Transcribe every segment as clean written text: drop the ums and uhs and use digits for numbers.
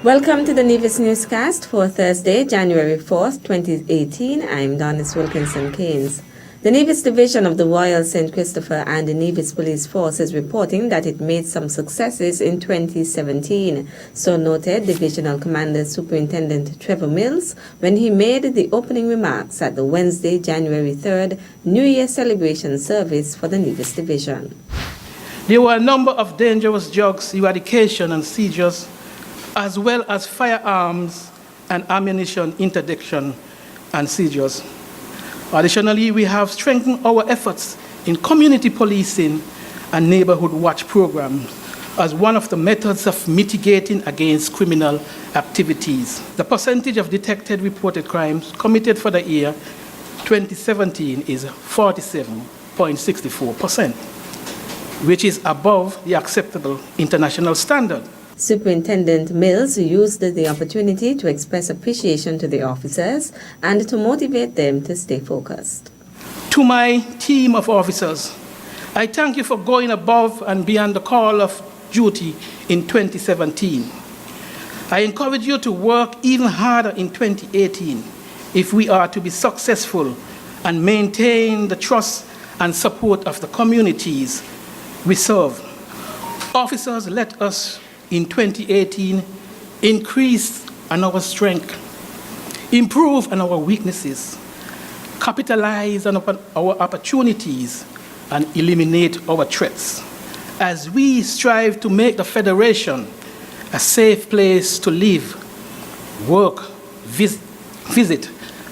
Welcome to the Nevis Newscast for Thursday, January 4th, 2018. I'm Donis Wilkinson Keynes. The Nevis Division of the Royal St. Christopher and the Nevis Police Force is reporting that it made some successes in 2017. So noted Divisional Commander Superintendent Trevor Mills when he made the opening remarks at the Wednesday, January 3rd New Year celebration service for the Nevis Division. There were a number of dangerous drugs, eradication and seizures, as well as firearms and ammunition interdiction and seizures. Additionally, we have strengthened our efforts in community policing and neighborhood watch programs as one of the methods of mitigating against criminal activities. The percentage of detected reported crimes committed for the year 2017 is 47.64%, which is above the acceptable international standard. Superintendent Mills used the opportunity to express appreciation to the officers and to motivate them to stay focused. To my team of officers, I thank you for going above and beyond the call of duty in 2017. I encourage you to work even harder in 2018 if we are to be successful and maintain the trust and support of the communities we serve. Officers, let us in 2018 increase on our strength, improve on our weaknesses, capitalize on our opportunities, and eliminate our threats as we strive to make the Federation a safe place to live, work, visit,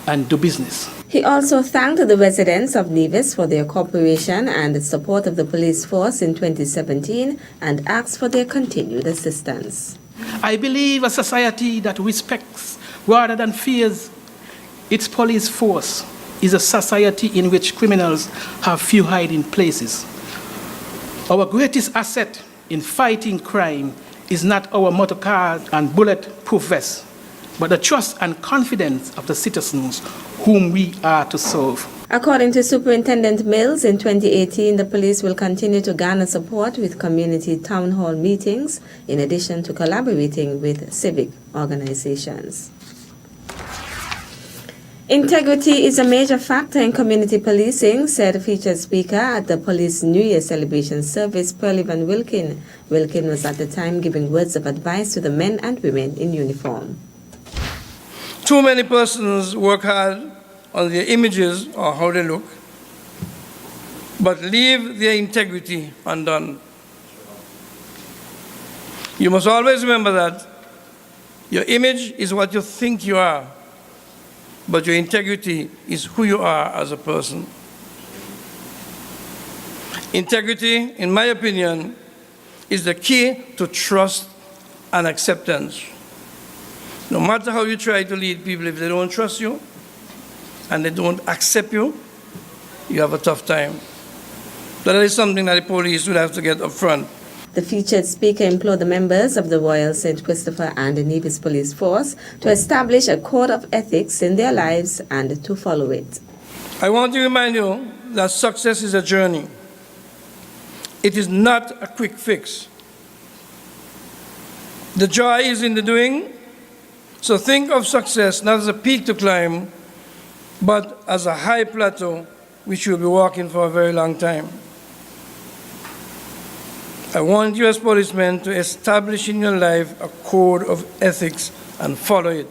and do business. He also thanked the residents of Nevis for their cooperation and support of the police force in 2017 and asked for their continued assistance. I believe a society that respects rather than fears its police force is a society in which criminals have few hiding places. Our greatest asset in fighting crime is not our motor car and bulletproof vests, but the trust and confidence of the citizens whom we are to serve. According to Superintendent Mills, in 2018, the police will continue to garner support with community town hall meetings, in addition to collaborating with civic organizations. Integrity is a major factor in community policing, said featured speaker at the police New Year celebration service, Pearlie Van Wilkin. Wilkin was at the time giving words of advice to the men and women in uniform. Too many persons work hard on their images or how they look, but leave their integrity undone. You must always remember that your image is what you think you are, but your integrity is who you are as a person. Integrity, in my opinion, is the key to trust and acceptance. No matter how you try to lead people, if they don't trust you and they don't accept you, you have a tough time. That is something that the police would have to get up front. The featured speaker implored the members of the Royal St. Christopher and the Nevis Police Force to establish a code of ethics in their lives and to follow it. I want to remind you that success is a journey. It is not a quick fix. The joy is in the doing. So think of success not as a peak to climb, but as a high plateau which you'll be walking for a very long time. I want you as policemen to establish in your life a code of ethics and follow it.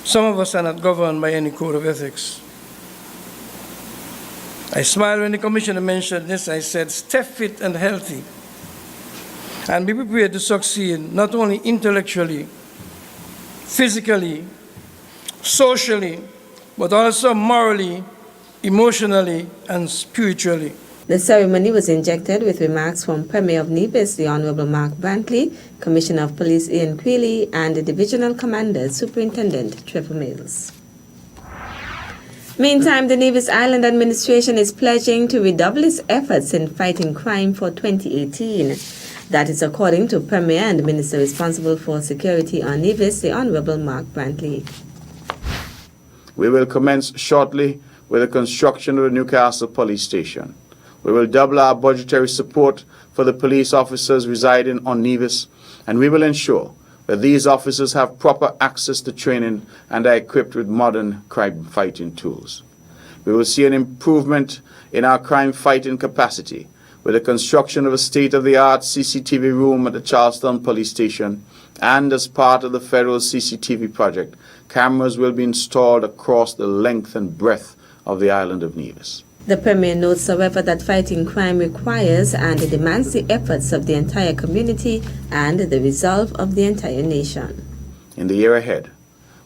Some of us are not governed by any code of ethics. I smiled when the commissioner mentioned this. I said, stay fit and healthy, and be prepared to succeed not only intellectually, physically, socially, but also morally, emotionally, and spiritually. The ceremony was injected with remarks from Premier of Nevis, the Honorable Mark Brantley, Commissioner of Police Ian Quealy, and the Divisional Commander Superintendent Trevor Mills. Meantime, the Nevis Island Administration is pledging to redouble its efforts in fighting crime for 2018. That is according to Premier and Minister responsible for security on Nevis, the Honorable Mark Brantley. We will commence shortly with the construction of the Newcastle Police Station. We will double our budgetary support for the police officers residing on Nevis and we will ensure that these officers have proper access to training and are equipped with modern crime-fighting tools. We will see an improvement in our crime-fighting capacity with the construction of a state-of-the-art CCTV room at the Charlestown Police Station, and as part of the federal CCTV project, cameras will be installed across the length and breadth of the island of Nevis. The Premier notes, however, that fighting crime requires and demands the efforts of the entire community and the resolve of the entire nation. In the year ahead,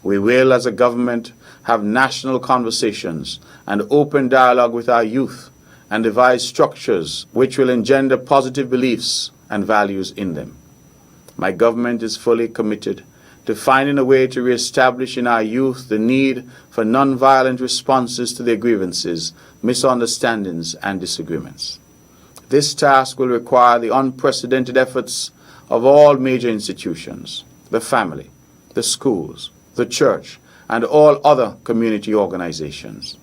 we will, as a government, have national conversations and open dialogue with our youth and devise structures which will engender positive beliefs and values in them. My government is fully committed to finding a way to re-establish in our youth the need for non-violent responses to their grievances, misunderstandings, and disagreements. This task will require the unprecedented efforts of all major institutions, the family, the schools, the church, and all other community organizations.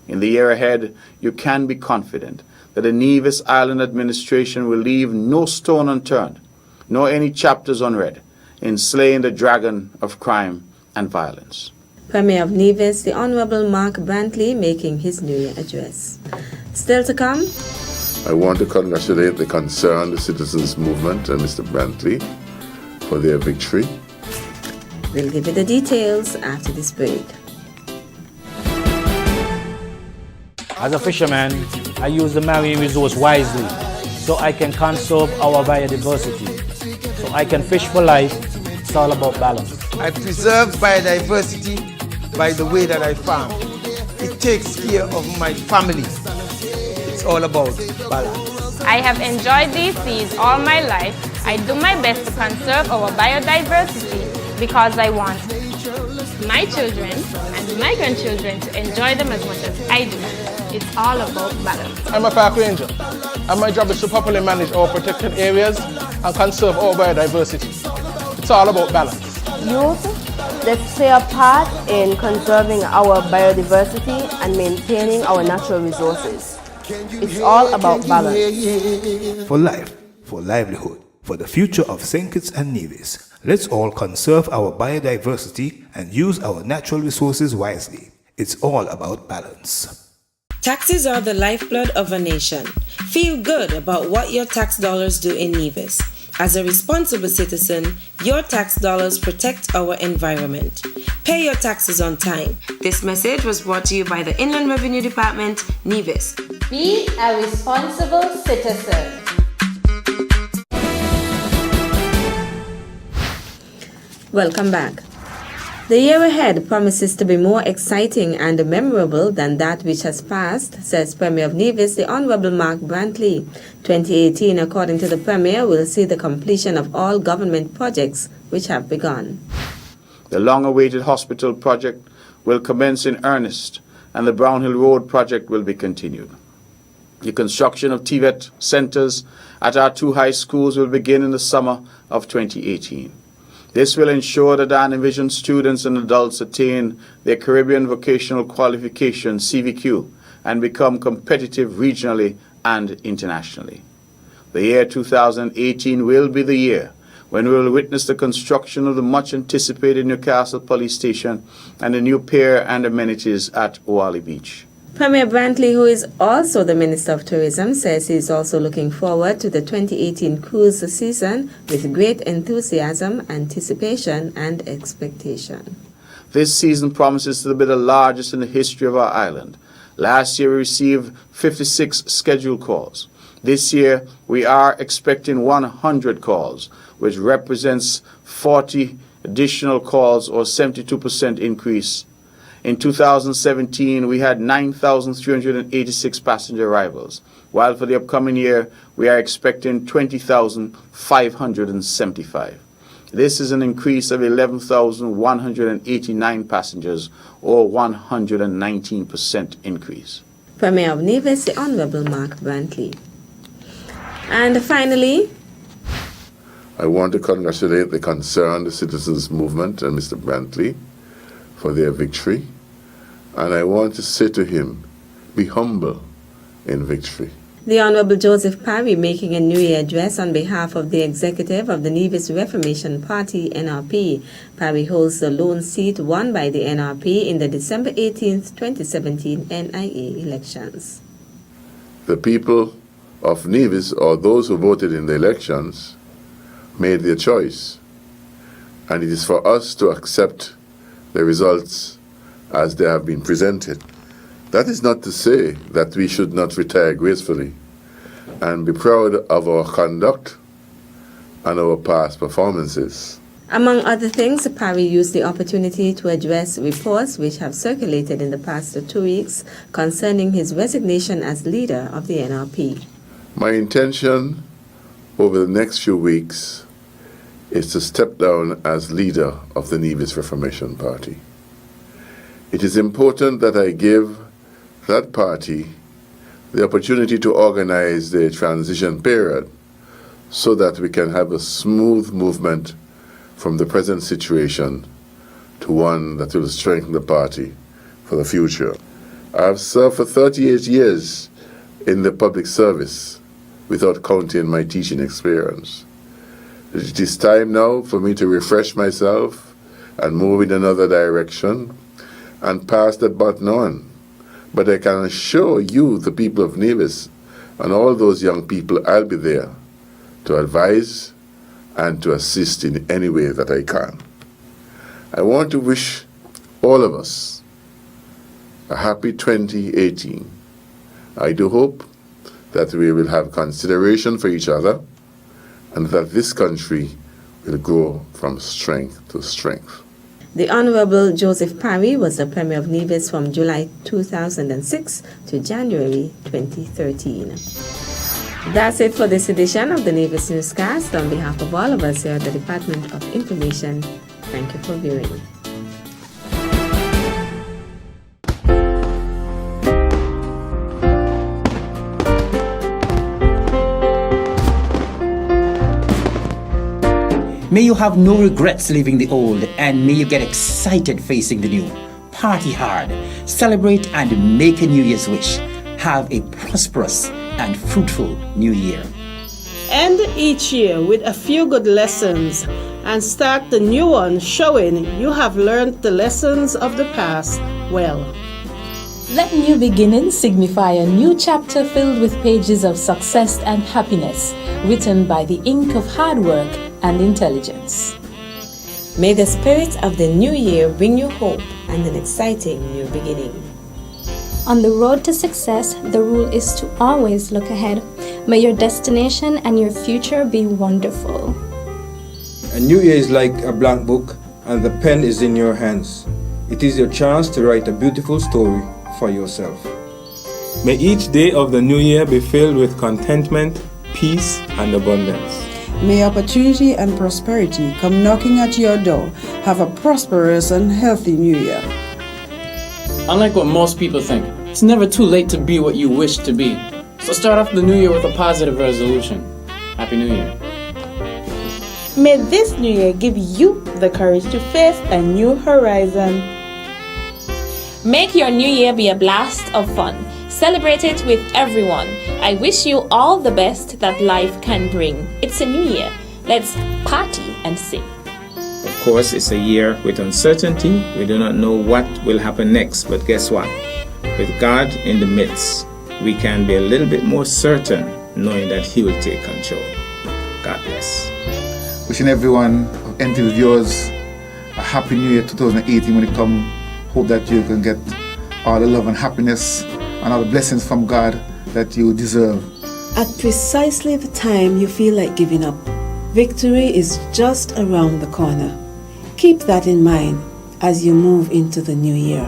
In the year ahead, you can be confident that the Nevis Island administration will leave no stone unturned, nor any chapters unread, in slaying the dragon of crime and violence. Premier of Nevis, the Honorable Mark Brantley, making his New Year address. Still to come, I want to congratulate the Concerned Citizens Movement and Mr. Brantley for their victory. we'll give you the details after this break. As a fisherman, I use the marine resource wisely so I can conserve our biodiversity. So I can fish for life. It's all about balance. I preserve biodiversity by the way that I farm. It takes care of my family. It's all about balance. I have enjoyed these seas all my life. I do my best to conserve our biodiversity because I want my children and my grandchildren to enjoy them as much as I do. It's all about balance. I'm a park ranger, and my job is to properly manage our protected areas and conserve our biodiversity. It's all about balance. Youth, let's play a part in conserving our biodiversity and maintaining our natural resources. It's all about balance. For life, for livelihood, for the future of St. Kitts and Nevis, let's all conserve our biodiversity and use our natural resources wisely. It's all about balance. Taxes are the lifeblood of a nation. Feel good about what your tax dollars do in Nevis. As a responsible citizen, your tax dollars protect our environment. Pay your taxes on time. This message was brought to you by the Inland Revenue Department, Nevis. Be a responsible citizen. Welcome back. The year ahead promises to be more exciting and memorable than that which has passed, says Premier of Nevis, the Honorable Mark Brantley. 2018, according to the Premier, will see the completion of all government projects which have begun. The long-awaited hospital project will commence in earnest, and the Brownhill Road project will be continued. The construction of TVET centers at our two high schools will begin in the summer of 2018. This will ensure that our envisioned students and adults attain their Caribbean Vocational Qualification CVQ and become competitive regionally and internationally. The year 2018 will be the year when we will witness the construction of the much-anticipated Newcastle Police Station and the new pier and amenities at Oahu Beach. Premier Brantley, who is also the Minister of Tourism, says he is also looking forward to the 2018 cruise season with great enthusiasm, anticipation, and expectation. This season promises to be the largest in the history of our island. Last year we received 56 scheduled calls. This year we are expecting 100 calls, which represents 40 additional calls or 72% increase. In 2017, we had 9,386 passenger arrivals, while for the upcoming year, we are expecting 20,575. This is an increase of 11,189 passengers, or 119% increase. Premier of Nevis, the Honorable Mark Brantley. And finally, I want to congratulate the Concerned Citizens Movement and Mr. Brantley for their victory. And I want to say to him, be humble in victory. The Honorable Joseph Parry making a New Year address on behalf of the executive of the Nevis Reformation Party, NRP. Parry holds the lone seat won by the NRP in the December 18, 2017 NIA elections. The people of Nevis, or those who voted in the elections, made their choice. And it is for us to accept the results as they have been presented. That is not to say that we should not retire gracefully and be proud of our conduct and our past performances. Among other things, Parry used the opportunity to address reports which have circulated in the past 2 weeks concerning his resignation as leader of the NRP. My intention over the next few weeks is to step down as leader of the Nevis Reformation Party. It is important that I give that party the opportunity to organize the transition period so that we can have a smooth movement from the present situation to one that will strengthen the party for the future. I have served for 38 years in the public service without counting my teaching experience. It is time now for me to refresh myself and move in another direction and pass that baton on. But I can assure you, the people of Nevis, and all those young people, I'll be there to advise and to assist in any way that I can. I want to wish all of us a happy 2018. I do hope that we will have consideration for each other and that this country will grow from strength to strength. The Honorable Joseph Parry was the Premier of Nevis from July 2006 to January 2013. That's it for this edition of the Nevis Newscast. On behalf of all of us here at the Department of Information, thank you for viewing. May you have no regrets leaving the old, and may you get excited facing the new. Party hard, celebrate and make a New Year's wish. Have a prosperous and fruitful New Year. End each year with a few good lessons and start the new one showing you have learned the lessons of the past well. Let new beginnings signify a new chapter filled with pages of success and happiness, written by the ink of hard work and intelligence. May the spirit of the new year bring you hope and an exciting new beginning. On the road to success, the rule is to always look ahead. May your destination and your future be wonderful. A new year is like a blank book, and the pen is in your hands. It is your chance to write a beautiful story for yourself. May each day of the new year be filled with contentment, peace, and abundance. May opportunity and prosperity come knocking at your door. Have a prosperous and healthy new year. Unlike what most people think, it's never too late to be what you wish to be. So start off the new year with a positive resolution. Happy New Year. May this new year give you the courage to face a new horizon. Make your new year be a blast of fun. Celebrate it with everyone. I wish you all the best that life can bring. It's a new year. Let's party and sing. Of course, it's a year with uncertainty. We do not know what will happen next, but guess what? With God in the midst, we can be a little bit more certain, knowing that He will take control. God bless. Wishing everyone, NTV viewers, a happy new year 2018 when it comes. Hope that you can get all the love and happiness and all the blessings from God that you deserve. At precisely the time you feel like giving up, victory is just around the corner. Keep that in mind as you move into the new year.